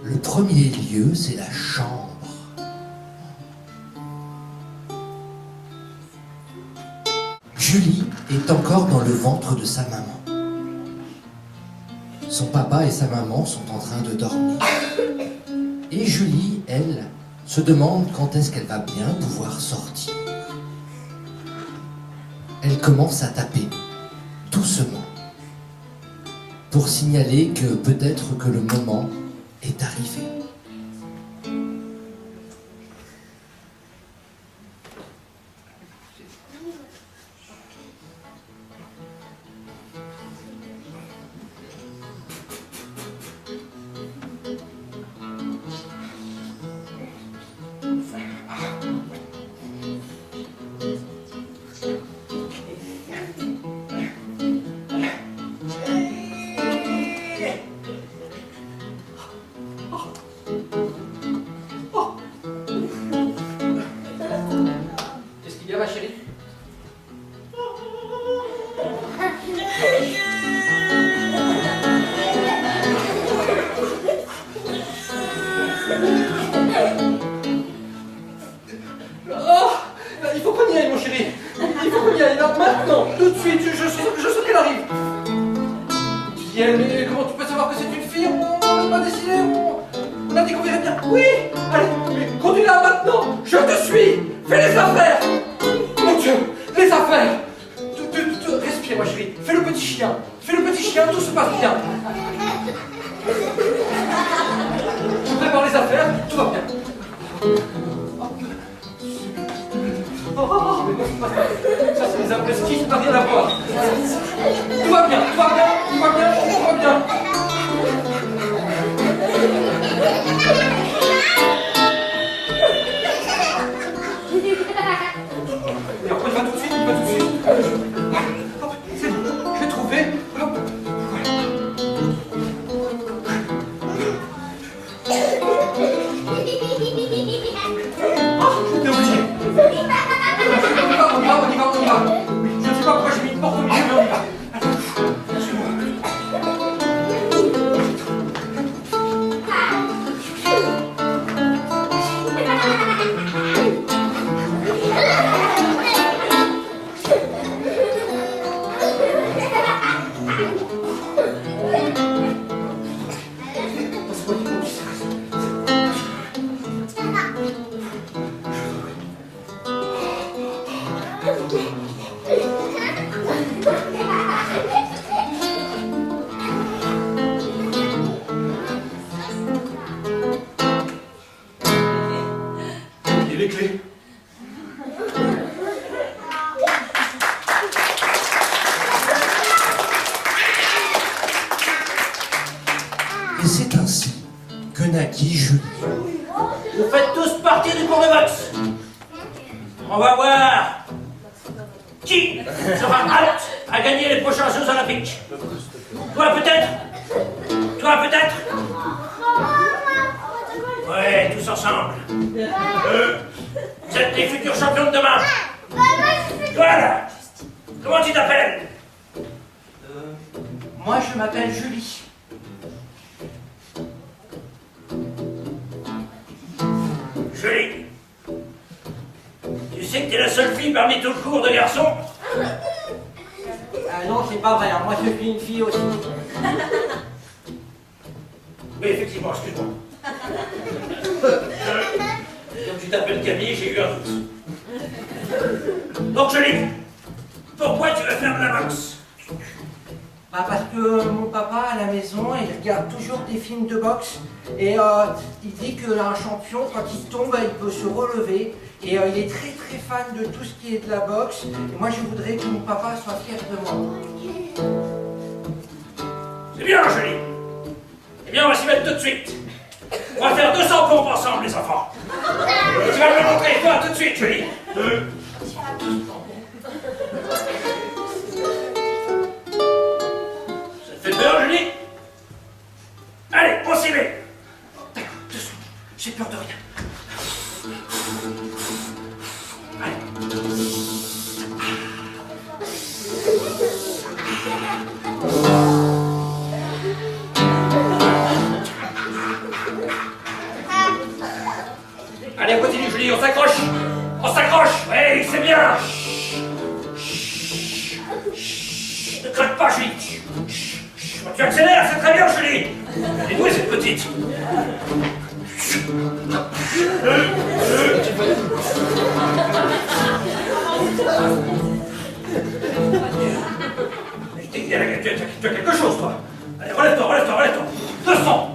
Le premier lieu, c'est la chambre. Julie est encore dans le ventre de sa maman. Son papa et sa maman sont en train de dormir. Et Julie, elle, se demande quand est-ce qu'elle va bien pouvoir sortir. Elle commence à taper, doucement, pour signaler que peut-être que le moment est arrivé. Qu'est-ce qu'il y a, ma chérie? Oh, il faut qu'on y aille, mon chéri. Il faut qu'on y aille, là, maintenant, tout de suite. Je sais qu'elle arrive. Viens, mais comment tu peux savoir que c'est une fille? On n'a pas décidé, on a dit qu'on verrait bien. Oui, allez, mais conduis-la maintenant. Je te suis. Fais les affaires. Mon Dieu, les affaires. Respire, ma chérie. Fais le petit chien. Fais le petit chien, tout se passe bien. Je prépare les affaires, tout va bien. Ça, c'est des impressions, ça n'a rien à voir. Tout va bien, tout va bien, tout va bien, tout va bien. Et après, il va tout de suite, il va tout de suite. Hop, c'est bon, je l'ai trouvé. Hop, voilà. Ah, j'étais obligé. On y va. Oui, je ne sais pas pourquoi j'ai mis une porte au milieu, mais on y va. Allez, suis-moi. Et les clés? Et c'est ainsi que naquit Julie. Vous faites tous partie du cours de boxe. On va voir qui sera apte à gagner les prochains Jeux Olympiques. Toi peut-être? Toi peut-être? Ouais, tous ensemble. Vous êtes les futurs champions de demain. Toi là, comment tu t'appelles? Moi, je m'appelle Julie. Julie. Tu sais que t'es la seule fille parmi tout le cours de garçons? Ah non, c'est pas vrai, hein. Moi je suis une fille aussi. Oui, effectivement, excuse-moi. Comme tu t'appelles Camille, j'ai eu un doute. Donc, Julie, pourquoi tu veux faire de la boxe? Bah parce que mon papa à la maison, il regarde toujours des films de boxe et il dit que un champion, quand il tombe, il peut se relever et il est très très fan de tout ce qui est de la boxe et moi je voudrais que mon papa soit fier de moi. C'est bien, Julie. Eh bien, on va s'y mettre tout de suite. On va faire 200 pompes ensemble, les enfants. Et tu vas me le montrer, toi, tout de suite, Julie. Ça te fait peur, Julie? Allez, on s'y met. D'accord, doucement, j'ai peur de rien. Allez. Julie. Tu accélères, c'est très bien, Julie. Et où est cette petite? Tu as quelque chose, toi. Allez, relève-toi. 200.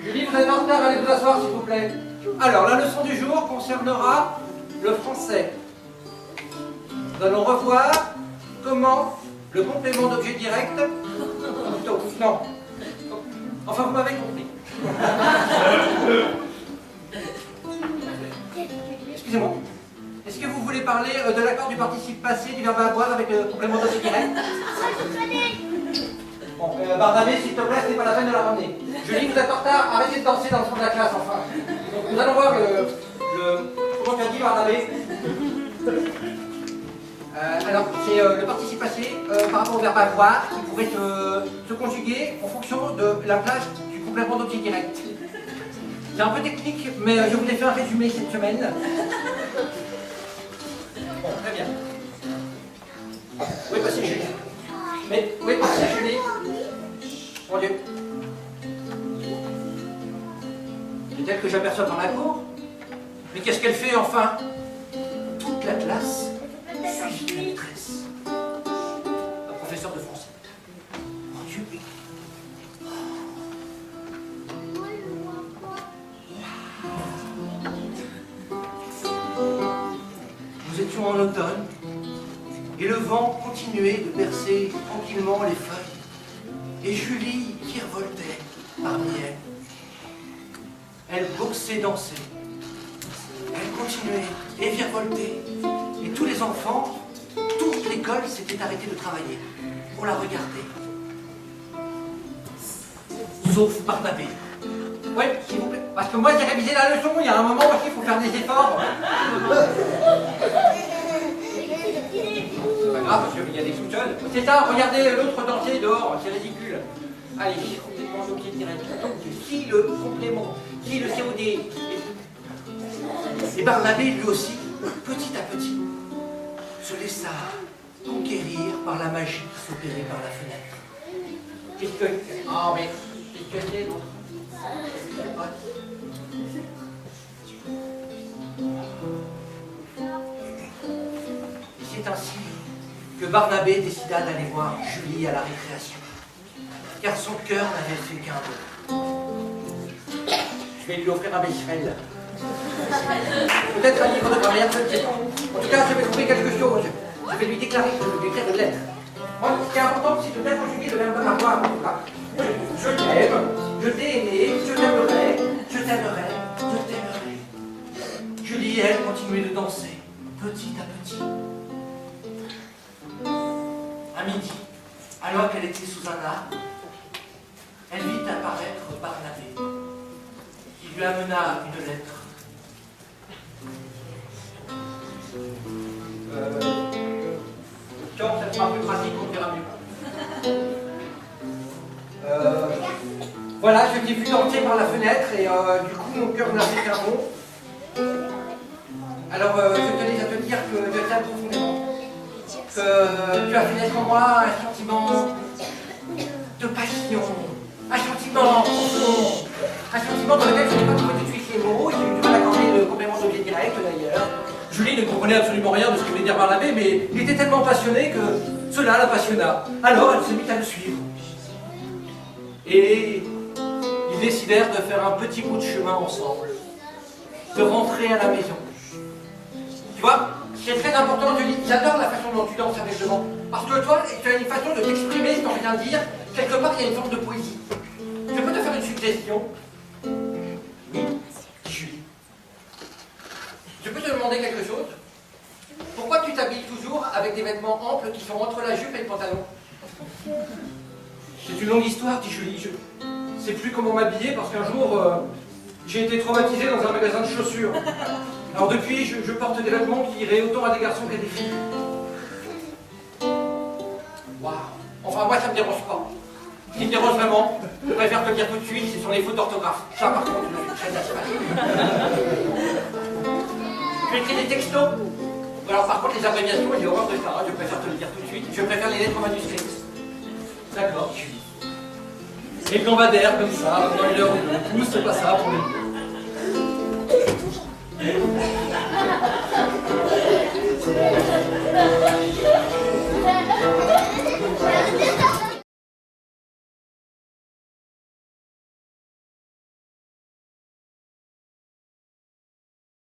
Julie, vous êtes en retard, allez vous asseoir s'il vous plaît. Alors, la leçon du jour concernera le français. Nous allons revoir comment le complément d'objet direct... Non. Enfin, vous m'avez compris. Excusez-moi. Est-ce que vous voulez parler de l'accord du participe passé du verbe avoir avec le complément d'objet direct? Bon, Barnabé, s'il te plaît, ce n'est pas la peine de la ramener. Julie, vous êtes en retard, arrêtez de danser dans le fond de la classe, enfin. Donc, nous allons voir comment tu as dit, Barnabé? Alors, c'est le participe passé par rapport au verbe avoir qui pourrait se conjuguer en fonction de la plage du complément d'objet direct. C'est un peu technique, mais je vous ai fait un résumé cette semaine. Bon, très bien. Où est passé Julie? Mais où est passé Julie? Mon Dieu. C'est elle que j'aperçois dans la cour? Mais qu'est-ce qu'elle fait enfin? Toute la classe suit la maîtresse. Un professeur de français. Mon Dieu. Nous étions en automne et le vent continuait de bercer tranquillement les feuilles et Julie virevoltait parmi elles. Elle boxait, dansait. Elle continuait et virevoltait. Et tous les enfants, toute l'école s'était arrêtée de travailler pour la regarder. Sauf Barnabé. Oui, s'il vous plaît. Parce que moi j'ai révisé la leçon, il y a un moment aussi il faut faire des efforts. C'est pas grave parce qu'il y a des sous-sols. C'est ça, regardez l'autre danser dehors, c'est ridicule. Allez, complément d'objet direct. Donc si le complément, si le COD et Barnabé lui aussi, petit à petit, se laissa conquérir par la magie qui s'opérait par la fenêtre. Qu'est-ce que... Ah mais, qu'est-ce que c'est l'autre? Et c'est ainsi que Barnabé décida d'aller voir Julie à la récréation, car son cœur n'avait fait qu'un mot. Je vais lui offrir un bécherel. Peut-être un livre de grammaire, je ne sais pas. En tout cas, je vais trouver quelque chose. Je vais lui déclarer, je vais lui écrire une lettre. Moi, ce qui est important, c'est de bien conjuguer le verbe avoir. Je t'aime, je t'ai aimé, je t'aimerai, je t'aimerai, je t'aimerai. Julie, elle, continuait de danser, petit à petit. À midi, alors qu'elle était sous un arbre, elle vit apparaître Barnabé, qui lui amena une lettre. Tiens, ça sera plus pratique, on verra mieux. Voilà, je l'ai vu danser par la fenêtre et du coup mon cœur n'a fait qu'un mot. Alors je tenais à te dire que je t'aime profondément. Que tu as fait naître en moi un sentiment de passion, un sentiment profond, un sentiment dans lequel je n'ai pas trouvé tout de suite les mots, j'ai eu du mal à accorder le complément d'objet direct d'ailleurs. Julie ne comprenait absolument rien de ce que voulait dire Barnabé, mais il était tellement passionné que cela la passionna. Alors elle se mit à le suivre. Et ils décidèrent de faire un petit bout de chemin ensemble, de rentrer à la maison. vois, c'est très important, Julie. J'adore la façon dont tu danses avec le vent. Parce que toi, tu as une façon de t'exprimer sans rien dire. Quelque part, il y a une forme de poésie. Je peux te faire une suggestion? Oui, Julie. Je peux te demander quelque chose? Pourquoi tu t'habilles toujours avec des vêtements amples qui sont entre la jupe et le pantalon? C'est une longue histoire, dit Julie. Je ne sais plus comment m'habiller parce qu'un jour, j'ai été traumatisé dans un magasin de chaussures. Alors depuis, je porte des vêtements qui iraient autant à des garçons qu'à des filles. Waouh. Enfin, moi, ça me dérange pas. Ce qui me dérange vraiment, je préfère te le dire tout de suite, ce sont les fautes d'orthographe. Ça, par contre, je suis très national. Tu écris des textos? Alors, par contre, les abréviations, j'ai horreur de ça. Je préfère te le dire tout de suite. Je préfère les lettres manuscrites. D'accord, Julie. Les gambadaires comme ça, dans l'heure où c'est pas ça pour les